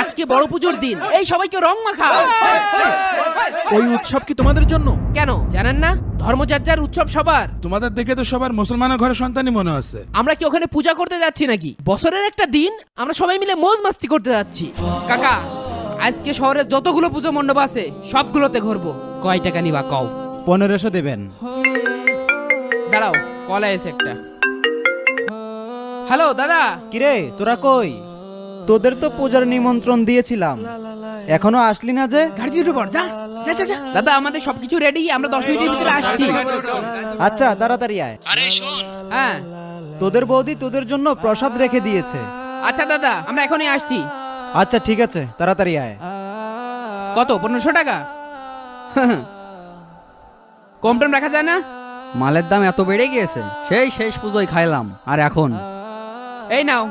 আজকে বড় পুজোর দিন, এই সবাইকে রং মাখাও। ওই উৎসব কি তোমাদের জন্য? কেন জানেন না, ধর্মযাত্রার উৎসব সবার। তোমাদের দেখে তো সবার মুসলমানের ঘরে সন্তানই মনে হচ্ছে। আমরা কি ওখানে পূজা করতে যাচ্ছি নাকি? বছরের একটা দিন আমরা সবাই মিলে মৌজ মাস্তি করতে যাচ্ছি। কাকা, আজকে শহরের যতগুলো পুজো মণ্ডপ আছে সবগুলোতে ঘুরবো। কয় টাকা নিবা কও? 1500 দেবেন। দাঁড়াও, কল এসে একটা। হ্যালো দাদা। কিরে তোরা কই? তোদের তো পূজার নিমন্ত্রণ দিয়েছিলাম, এখনো আসলি না যে? গাড়ি দিয়ে পড়, যা যা যা যা। দাদা আমাদের সবকিছু রেডি, আমরা 10 মিনিটের ভিতরে আসছি। আচ্ছা তাড়াতাড়ি আয়। আরে শোন। হ্যাঁ তোদের বৌদি তোদের জন্য প্রসাদ রেখে দিয়েছে। আচ্ছা দাদা, আমরা এখনই আসছি। আচ্ছা ঠিক আছে, তাড়াতাড়ি আয়। কত? 1500 টাকা? কম টম রাখা যায় না? মালের দাম এত বেড়ে গিয়েছে, সেই শেষ পুজোয় খাইলাম, আর এখন এই নাও